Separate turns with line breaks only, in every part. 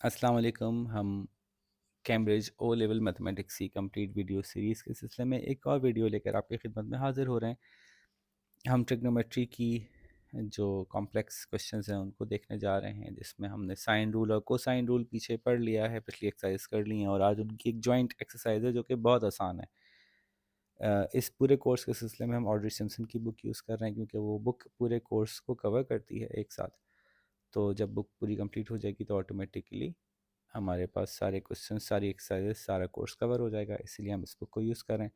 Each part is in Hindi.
अस्सलाम वालेकुम। हम कैम्ब्रिज ओ लेवल मैथमेटिक्स की कंप्लीट वीडियो सीरीज़ के सिलसिले में एक और वीडियो लेकर आपकी खिदमत में हाज़िर हो रहे हैं। हम ट्रिग्नोमेट्री की जो कॉम्प्लेक्स क्वेश्चंस हैं उनको देखने जा रहे हैं, जिसमें हमने साइन रूल और कोसाइन रूल पीछे पढ़ लिया है, पिछली एक्सरसाइज कर ली हैं और आज उनकी एक जॉइंट एक्सरसाइज है जो कि बहुत आसान है। इस पूरे कोर्स के सिलसिले में हम ऑड्री सिम्पसन की बुक यूज़ कर रहे हैं क्योंकि वो बुक पूरे कोर्स को कवर करती है एक साथ। तो जब बुक पूरी कंप्लीट हो जाएगी तो ऑटोमेटिकली हमारे पास सारे क्वेश्चन, सारी एक्सरसाइजेस, सारा कोर्स कवर हो जाएगा, इसीलिए हम इस बुक को यूज़ करें।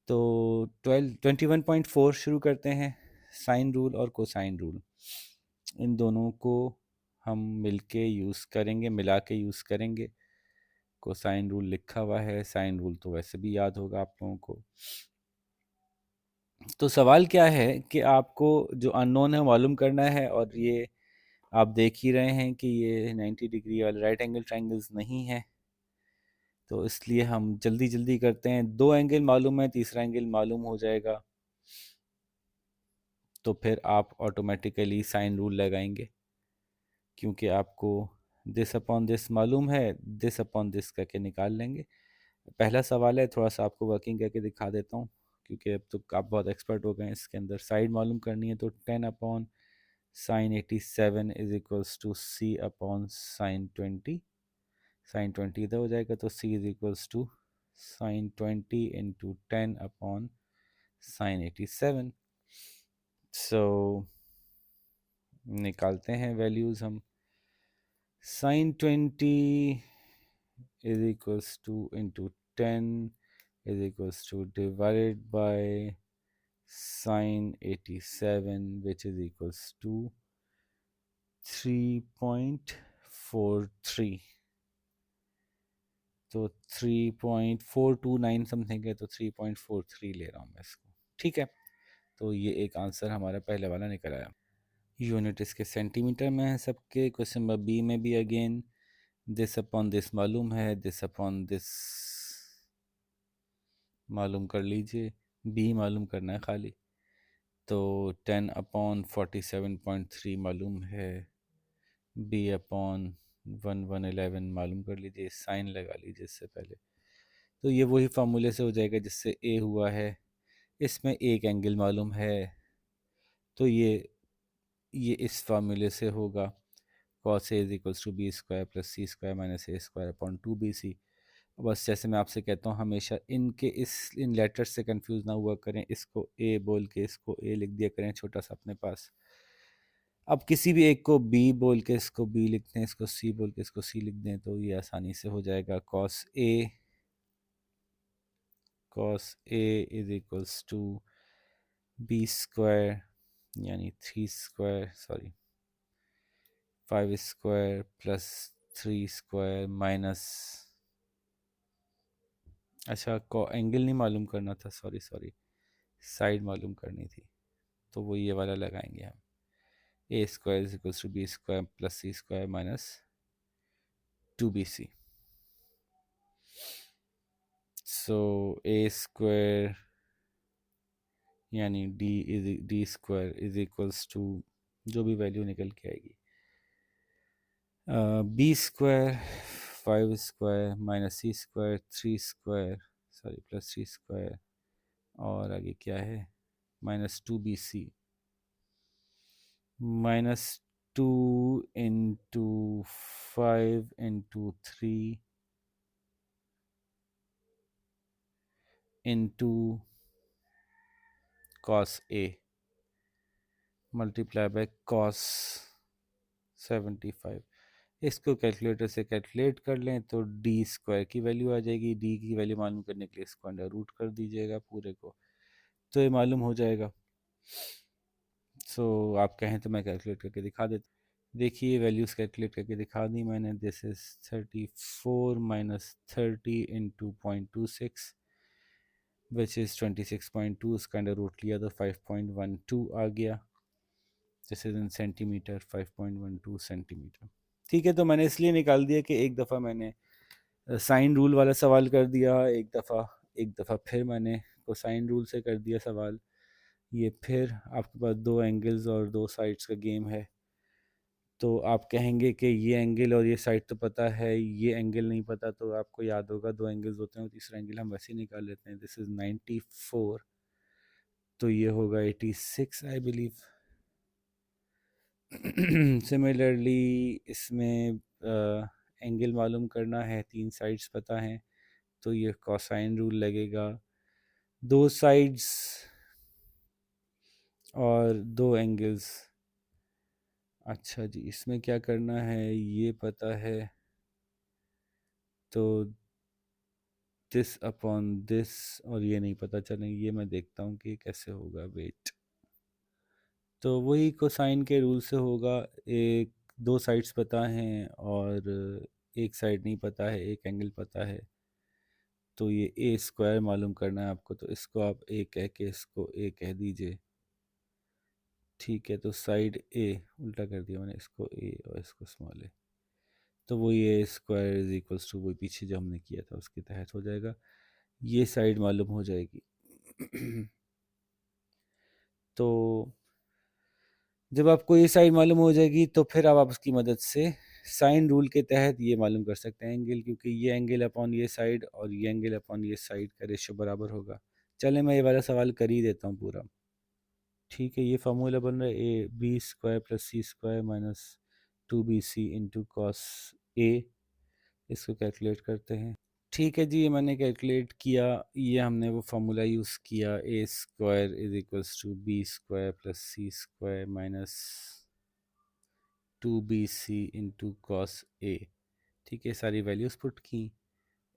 तो 21.4 शुरू करते हैं। साइन रूल और कोसाइन रूल, इन दोनों को हम मिलके यूज़ करेंगे, मिला के यूज़ करेंगे। कोसाइन रूल लिखा हुआ है, साइन रूल तो वैसे भी याद होगा आप लोगों को। तो सवाल क्या है कि आपको जो अननोन है मालूम करना है, और ये आप देख ही रहे हैं कि ये 90 डिग्री वाले राइट एंगल ट्रायंगल्स नहीं है, तो इसलिए हम जल्दी जल्दी करते हैं। दो एंगल मालूम है, तीसरा एंगल मालूम हो जाएगा तो फिर आप ऑटोमेटिकली साइन रूल लगाएंगे, क्योंकि आपको दिस अपॉन दिस मालूम है, दिस अपॉन दिस करके निकाल लेंगे। पहला सवाल है, थोड़ा सा आपको वर्किंग करके दिखा देता हूँ क्योंकि अब तो आप बहुत एक्सपर्ट हो गए हैं इसके अंदर। साइड मालूम करनी है तो 10 upon sine 87 is equals to C upon sine 20। Sine 20 इधर हो जाएगा तो C is equals to sine 20 into 10 upon sine 87। So निकालते हैं वैल्यूज़ हम। Sine 20 is equals to into 10 is equals to divided by sine 87 which is equals to 3.43। तो 3.429 समथिंग है, तो 3.43 ले रहा हूँ मैं इसको। ठीक है, तो ये एक आंसर हमारा पहले वाला निकल आया। यूनिट इसके सेंटीमीटर में है सबके। क्वेश्चन नंबर बी में भी अगेन दिस अपॉन दिस मालूम है, दिस अपॉन दिस मालूम कर लीजिए, बी मालूम करना है खाली। तो 10 अपॉन 47.3 मालूम है, बी अपॉन 1111 मालूम कर लीजिए, साइन लगा लीजिए इससे पहले। तो ये वही फार्मूले से हो जाएगा जिससे ए हुआ है। इसमें एक एंगल मालूम है तो ये इस फार्मूले से होगा, cos a is equals to B square plus C square minus A square upon 2bc। बस जैसे मैं आपसे कहता हूँ, हमेशा इन लेटर्स से कंफ्यूज ना हुआ करें, इसको ए बोल के इसको ए लिख दिया करें छोटा सा अपने पास। अब किसी भी एक को बी बोल के इसको बी लिखते हैं, इसको सी बोल के इसको सी लिख दें, तो ये आसानी से हो जाएगा। cos a is equals to B square यानी 5 स्क्वायर प्लस 3 स्क्वायर माइनस, अच्छा को एंगल नहीं मालूम करना था, सॉरी साइड मालूम करनी थी, तो वो ये वाला लगाएंगे हम। A square is equals to B square plus C square minus 2bc। So A square यानी D square is equals to जो भी वैल्यू निकल के आएगी, B square 5 square minus C square 3 square plus 3 square, और आगे क्या है minus 2bc, minus 2 into 5 into 3 into cos A multiply by cos 75। इसको कैलकुलेटर से कैलकुलेट कर लें तो डी स्क्वायर की वैल्यू आ जाएगी। डी की वैल्यू मालूम करने के लिए इसको अंडर रूट कर दीजिएगा पूरे को, तो ये मालूम हो जाएगा। सो आप कहें तो मैं कैलकुलेट करके दिखा देता। देखिए वैल्यूज़ कैलकुलेट करके दिखा दी मैंने। This is 34 minus 30 into 0.26 which is 26.2। इसका अंडर रूट लिया तो 5.12 आ गया। This is in centimetre, 5.12 centimetre. ठीक है, तो मैंने इसलिए निकाल दिया कि एक दफ़ा मैंने साइन रूल वाला सवाल कर दिया, एक दफ़ा फिर मैंने कोसाइन रूल से कर दिया सवाल। ये फिर आपके पास दो एंगल्स और दो साइड्स का गेम है, तो आप कहेंगे कि ये एंगल और ये साइड तो पता है, ये एंगल नहीं पता, तो आपको याद होगा दो एंगल्स होते हैं और तीसरा एंगल हम वैसे ही निकाल लेते हैं। दिस इज़ 94, तो ये होगा 86 आई बिलीव। सिमिलरली इसमें एंगल मालूम करना है, तीन साइड्स पता हैं, तो ये कोसाइन रूल लगेगा। दो साइड्स और दो एंगल्स। अच्छा जी, इसमें क्या करना है ये पता है, तो दिस अपॉन दिस, और ये नहीं पता, चलें ये मैं देखता हूँ कि कैसे होगा, वेट। तो वही कोसाइन के रूल से होगा। एक, दो साइड्स पता हैं और एक साइड नहीं पता है, एक एंगल पता है, तो ये ए स्क्वायर मालूम करना है आपको, तो इसको आप ए कह के इसको ए कह दीजिए। ठीक है, तो साइड ए, उल्टा कर दिया मैंने, इसको ए और इसको स्मॉल ए, तो वो ए स्क्वायर इज इक्वल्स टू वही पीछे जो हमने किया था उसके तहत हो जाएगा। ये साइड मालूम हो जाएगी। तो जब आपको ये साइड मालूम हो जाएगी तो फिर आप उसकी मदद से साइन रूल के तहत ये मालूम कर सकते हैं एंगल, क्योंकि ये एंगल अपॉन ये साइड और ये एंगल अपॉन ये साइड का रेशो बराबर होगा। चले मैं ये वाला सवाल कर ही देता हूँ पूरा। ठीक है, ये फार्मूला बन रहा है A B square plus C square minus 2bc into cos A. इसको कैलकुलेट करते हैं। ठीक है जी, ये मैंने कैलकुलेट किया। ये हमने वो फार्मूला यूज़ किया, A square is equals to B square plus C square minus 2bc into cos A. ठीक है, सारी वैल्यूज़ पुट की।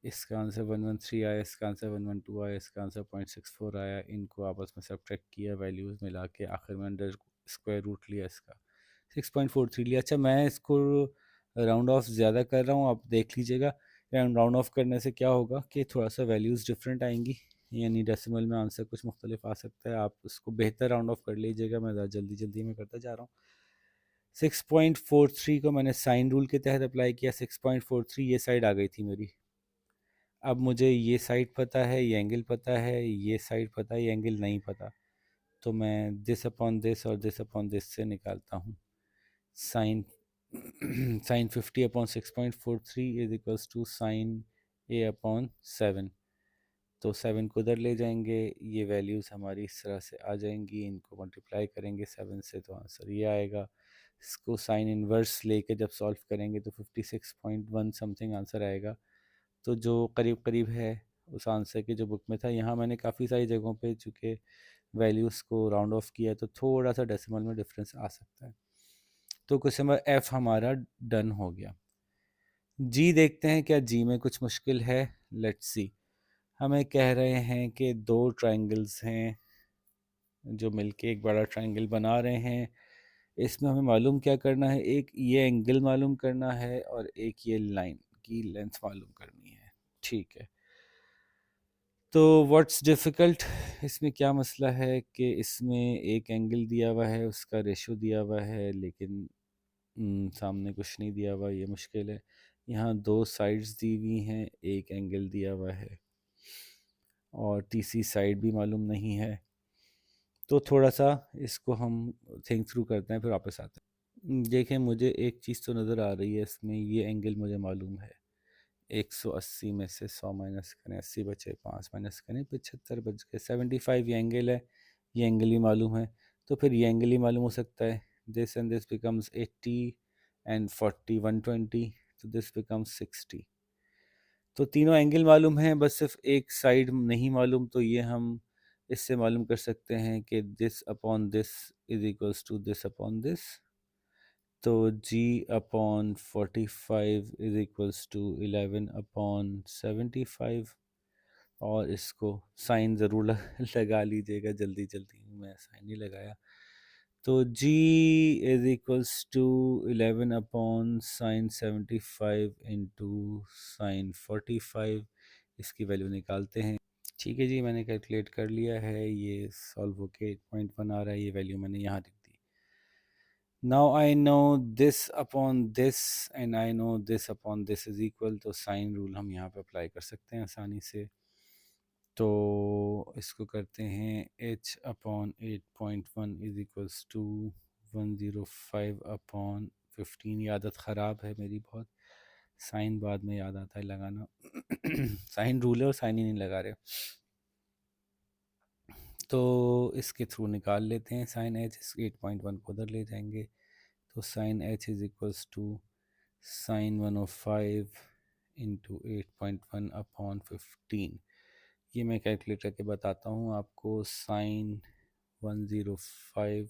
इसका आंसर 113 आया, इसका आंसर 112 आया, इसका आंसर 0.64 आया। इनको आपस में सब्ट्रैक्ट किया, वैल्यूज़ मिला के आखिर में अंडर स्क्वायर रूट लिया, इसका 6.43 लिया। अच्छा, मैं इसको राउंड ऑफ ज़्यादा कर रहा हूँ, आप देख लीजिएगा। राउंड ऑफ करने से क्या होगा कि थोड़ा सा वैल्यूज़ डिफरेंट आएंगी, यानी डेसिमल में आंसर कुछ मुख्तलिफ आ सकता है। आप उसको बेहतर राउंड ऑफ कर लीजिएगा, मैं ज़्यादा जल्दी जल्दी में करता जा रहा हूँ। 6.43 को मैंने साइन रूल के तहत अप्लाई किया, 6.43 ये साइड आ गई थी मेरी। अब मुझे ये साइड पता है, ये एंगल पता है, ये साइड पता है, ये एंगल नहीं पता, तो मैं दिस अपॉन दिस और दिस अपॉन दिस से निकालता हूँ। Sine sine 50 upon 6.43 is equals to sine A upon 7। तो 7 को उधर ले जाएंगे, ये वैल्यूज़ हमारी इस तरह से आ जाएंगी, इनको मल्टीप्लाई करेंगे 7 से तो आंसर ये आएगा। इसको साइन इन्वर्स लेके जब सॉल्व करेंगे तो 56.1 समथिंग आंसर आएगा, तो जो करीब करीब है उस आंसर के जो बुक में था। यहाँ मैंने काफ़ी सारी जगहों पे चूँकि वैल्यूज़ को राउंड ऑफ किया है तो थोड़ा सा डेसिमल में डिफरेंस आ सकता है। तो क्वेश्चन नंबर एफ हमारा डन हो गया। जी देखते हैं क्या जी में कुछ मुश्किल है। Let's see. हमें कह रहे हैं कि दो ट्रायंगल्स हैं जो मिलके एक बड़ा ट्रायंगल बना रहे हैं। इसमें हमें मालूम क्या करना है, एक ये एंगल मालूम करना है और एक ये लाइन की लेंथ मालूम करनी है। ठीक है, तो व्हाट्स डिफ़िकल्ट, इसमें क्या मसला है कि इसमें एक एंगल दिया हुआ है, उसका रेशो दिया हुआ है, लेकिन सामने कुछ नहीं दिया हुआ, ये मुश्किल है। यहाँ दो साइड्स दी हुई हैं, एक एंगल दिया हुआ है और तीसरी साइड भी मालूम नहीं है। तो थोड़ा सा इसको हम थिंक थ्रू करते हैं, फिर वापस आते हैं। देखें, मुझे एक चीज़ तो नज़र आ रही है इसमें, ये एंगल मुझे मालूम है। 180 में से 100 माइनस करें, 80 बचे, 5 माइनस करें, 75 बच गए, 75 ये एंगल है, ये एंगल ही मालूम है, तो फिर ये एंगल ही मालूम हो सकता है। This and this becomes 80 and 40 120, तो दिस बिकम्स 60। तो तीनों एंगल मालूम हैं, बस सिर्फ एक साइड नहीं मालूम, तो ये हम इससे मालूम कर सकते हैं कि this upon this is equals to this upon this. तो g upon 45 is equals to 11 upon 75। और इसको साइन ज़रूर लगा लीजिएगा, जल्दी जल्दी मैं साइन नहीं लगाया। तो g is equals to 11 upon sine 75 into sine 45। इसकी वैल्यू निकालते हैं। ठीक है जी, मैंने कैलकुलेट कर लिया है, ये सॉल्व होके 8.1 आ रहा है, ये वैल्यू मैंने यहाँ लिख दी। Now I know this upon this and I know this upon this is equal, तो साइन रूल हम यहाँ पे अप्लाई कर सकते हैं आसानी से। तो इसको करते हैं, h upon 8.1 is equals to 105 upon 15। ये आदत ख़राब है मेरी बहुत, साइन बाद में याद आता है लगाना। साइन रूल है और साइन ही नहीं लगा रहे। तो इसके थ्रू निकाल लेते हैं साइन एच, इस 8.1 को उधर ले जाएंगे। तो sine H is equals to sine 105 into 8.1 upon 15। ये मैं कैलकुलेट करके बताता हूँ आपको। Sine 105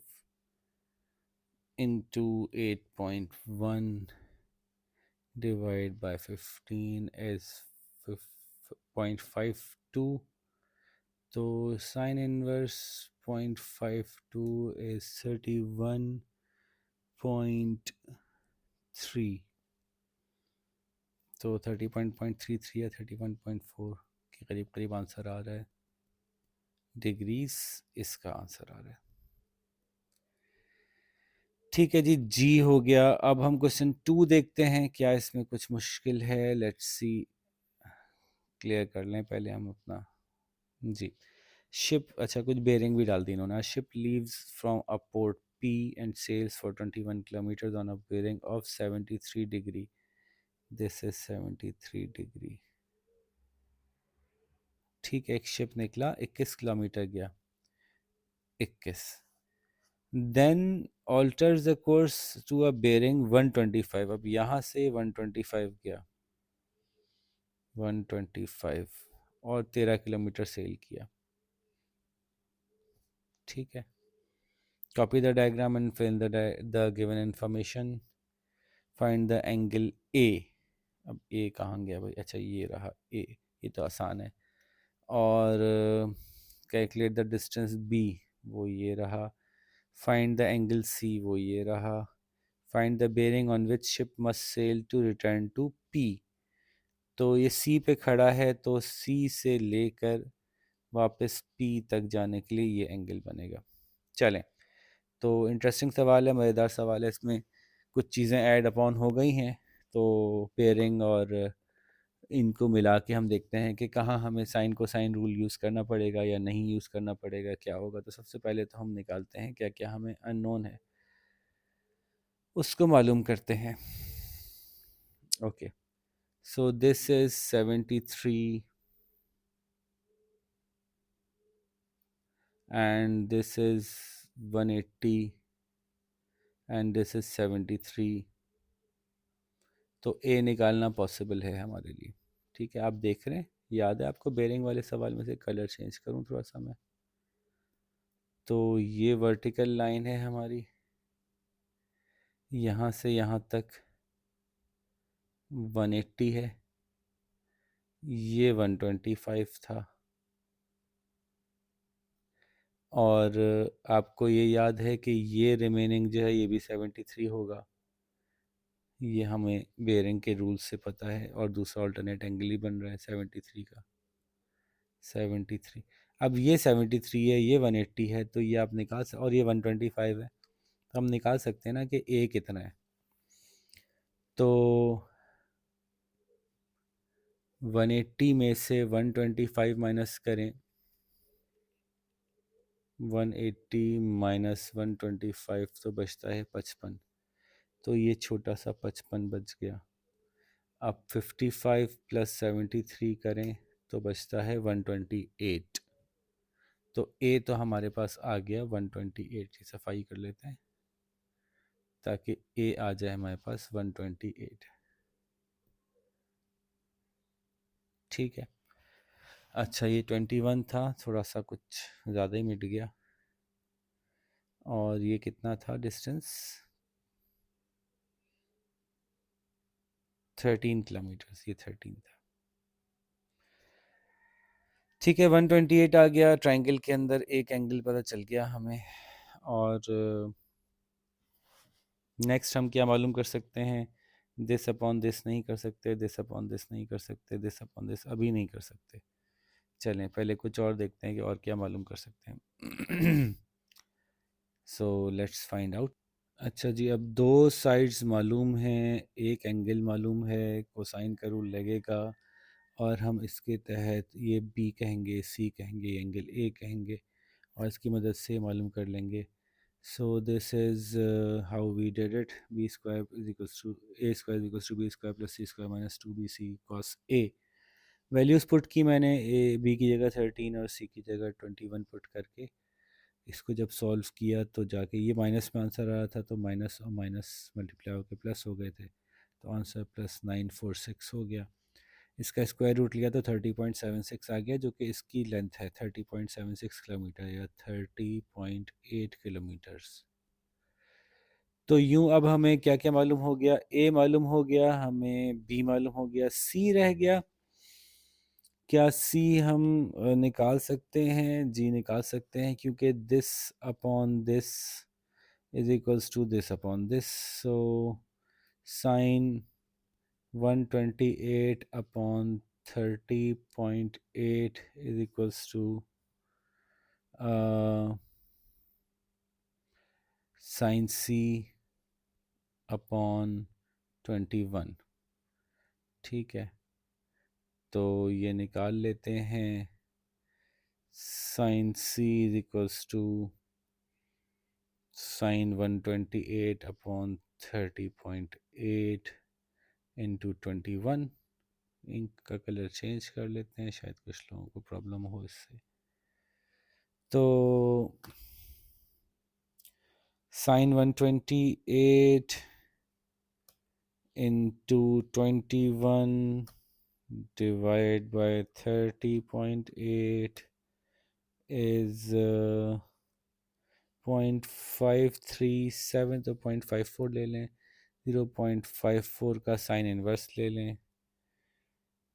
into 8.1 divide by 15 is 0.52। तो साइन इनवर्स 0.52 इज 31.3। तो 30.33 या 31.4 के करीब करीब आंसर आ रहा है। डिग्रीज इसका आंसर आ रहा है। ठीक है जी, जी हो गया। अब हम क्वेश्चन 2 देखते हैं, क्या इसमें कुछ मुश्किल है। लेट्स सी, क्लियर कर लें पहले हम अपना। जी, शिप, अच्छा कुछ बेरिंग भी डाल दी इन्होंने। Ship leaves from a port P and sails for 21 kilometres on a bearing of 73 degree. This is 73 degree. ठीक है, एक शिप निकला, 21 किलोमीटर गया, 21। Then alters the course to a bearing 125। अब यहाँ से 125 गया, 125 और 13 किलोमीटर सेल किया। ठीक है, copy the diagram and fill the given information. Find the angle A. अब ए कहाँ गया भाई? अच्छा ये रहा ए, ये तो आसान है। और कैलकुलेट द डिस्टेंस बी, वो ये रहा। फाइंड द एंगल सी, वो ये रहा। Find the bearing on which ship must sail to return to P. तो ये सी पे खड़ा है, तो सी से लेकर वापस पी तक जाने के लिए ये एंगल बनेगा। चलें, तो इंटरेस्टिंग सवाल है, मज़ेदार सवाल है। इसमें कुछ चीज़ें ऐड अपॉन हो गई हैं, तो पेयरिंग और इनको मिला के हम देखते हैं कि कहाँ हमें साइन को साइन रूल यूज़ करना पड़ेगा या नहीं यूज़ करना पड़ेगा, क्या होगा। तो सबसे पहले तो हम निकालते हैं क्या क्या हमें अननोन है, उसको मालूम करते हैं। Okay, so this is 73 and this is 180 and this is 73। तो ए निकालना पॉसिबल है हमारे लिए। ठीक है, आप देख रहे हैं, याद है आपको बेरिंग वाले सवाल में से कलर चेंज करूं थोड़ा सा मैं। तो ये वर्टिकल लाइन है हमारी, यहाँ से यहाँ तक 180 है, ये 125 था। और आपको ये याद है कि ये रिमेनिंग जो है ये भी 73 होगा। ये हमें बेयरिंग के रूल से पता है। और दूसरा अल्टरनेट एंगल ही बन रहा है 73 का, 73। अब ये 73 है, ये 180 है, तो ये आप निकाल सकते, और ये 125 है, तो हम निकाल सकते हैं ना कि ए कितना है। तो 180 में से 125 माइनस करें, 180 माइनस 125 तो बचता है 55। तो ये छोटा सा 55 बच गया। अब 55 प्लस 73 करें तो बचता है 128। तो ए तो हमारे पास आ गया 128 की सफाई कर लेते हैं ताकि ए आ जाए हमारे पास 128। ठीक है, अच्छा ये 21 था, थोड़ा सा कुछ ज़्यादा ही मिट गया। और ये कितना था डिस्टेंस? 13 किलोमीटर, ये 13 था। ठीक है, 128 आ गया। ट्रायंगल के अंदर एक एंगल पता चल गया हमें। और नेक्स्ट हम क्या मालूम कर सकते हैं? दिस अपॉन दिस नहीं कर सकते, दिस अपॉन दिस नहीं कर सकते, दिस अपॉन दिस अभी नहीं कर सकते। चलें पहले कुछ और देखते हैं कि और क्या मालूम कर सकते हैं। So let's find out. अच्छा जी, अब दो साइड्स मालूम हैं, एक एंगल मालूम है, कोसाइन का रूल लगेगा। और हम इसके तहत ये बी कहेंगे, सी कहेंगे, एंगल ए कहेंगे, और इसकी मदद से मालूम कर लेंगे So this is how we did it. B square is equals to A square is equals to B square plus C square minus 2BC cos A. Values put की मैंने ए बी की जगह 13 और सी की जगह 21 पुट करके इसको जब सॉल्व किया तो जाके ये माइनस में आंसर आ रहा था, तो माइनस और माइनस मल्टीप्लाई होकर प्लस हो गए थे, तो आंसर +946 हो गया। इसका स्क्वायर रूट लिया तो 30.76 आ गया, जो कि इसकी लेंथ है 30.76 किलोमीटर या 30.8 किलोमीटर्स। तो यूं अब हमें क्या क्या मालूम हो गया, ए मालूम हो गया, हमें बी मालूम हो गया, सी रह गया। क्या सी हम निकाल सकते हैं? जी निकाल सकते हैं, क्योंकि this upon this is equals to this upon this. So sine 128 upon 30.8 is equals to sine C upon 21। ठीक है, तो ये निकाल लेते हैं। Sine C is equals to sine 128 upon 30.8 into 21। Ink का कलर चेंज कर लेते हैं, शायद कुछ लोगों को प्रॉब्लम हो इससे। तो sine 128 into 21 divide by 30.8 is 0.537, तो 0.54 ले लें। 0.54 का साइन इन्वर्स ले लें।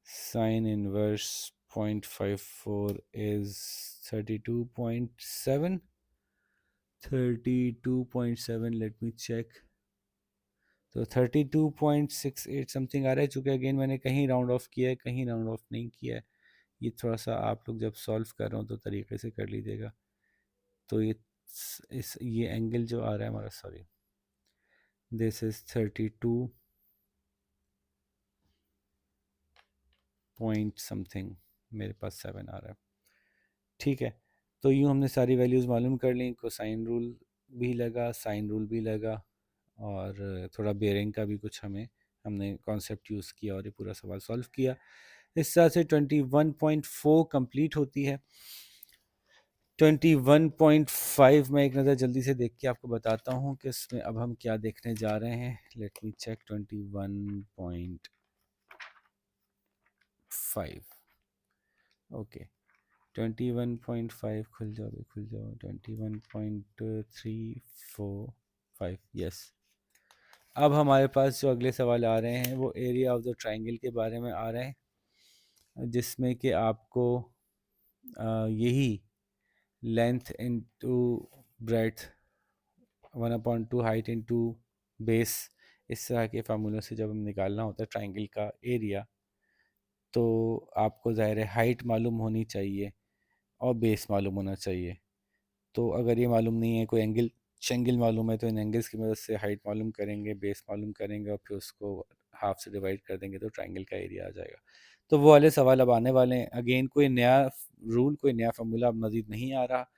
Sine inverse 0.54 is 32.7। 32.7, let me check. तो 32.68 समथिंग आ रहा है, चूँकि अगेन मैंने कहीं राउंड ऑफ किया है, कहीं राउंड ऑफ नहीं किया है। ये थोड़ा सा आप लोग जब सॉल्व कर रहे हो तो तरीके से कर लीजिएगा। तो ये एंगल जो आ रहा है हमारा, sorry, this is 32 point something, मेरे पास 7 आ रहा है। ठीक है, तो यूँ हमने सारी वैल्यूज़ मालूम कर ली। कोसाइन रूल भी लगा, साइन रूल भी लगा, और थोड़ा बेयरिंग का भी कुछ हमने कॉन्सेप्ट यूज़ किया और ये पूरा सवाल सॉल्व किया। इस तरह से 21.4 कंप्लीट होती है। 21.5 में एक नज़र जल्दी से देख के आपको बताता हूँ कि इसमें अब हम क्या देखने जा रहे हैं। Late me check 21.5। ओके, 21.5 खुल जाओ, भी खुल जाओ। 21.345, यस। अब हमारे पास जो अगले सवाल आ रहे हैं वो एरिया ऑफ द ट्राइंगल के बारे में आ रहे हैं, जिसमें कि आपको यही length into breadth 1/2 height into base, इस तरह के फार्मूलों से जब हम निकालना होता है ट्राइंगल का एरिया, तो आपको ज़ाहिर है हाइट मालूम होनी चाहिए और बेस मालूम होना चाहिए। तो अगर ये मालूम नहीं है, कोई एंगल मालूम है, तो इन एंगल्स की मदद से हाइट मालूम करेंगे, बेस मालूम करेंगे, और फिर उसको हाफ से डिवाइड कर देंगे तो ट्राइंगल का एरिया आ जाएगा। तो वो वाले सवाल अब आने वाले हैं। अगेन कोई नया रूल, कोई नया फार्मूला अब मज़ीद नहीं आ रहा,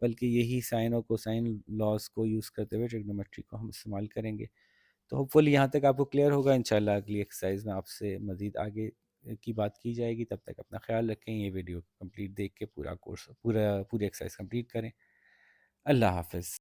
बल्कि यही साइन और कोसाइन लॉज को यूज़ करते हुए ट्रिग्नोमेट्री को हम इस्तेमाल करेंगे। तो होपफुली यहाँ तक आपको क्लियर होगा। इंशाल्लाह अगली एक्सरसाइज में आपसे मज़ीद आगे की बात की जाएगी। तब तक अपना ख्याल रखें। ये वीडियो कंप्लीट देख के पूरा कोर्स पूरी एक्सरसाइज कंप्लीट करें। अल्लाह हाफ़िज़।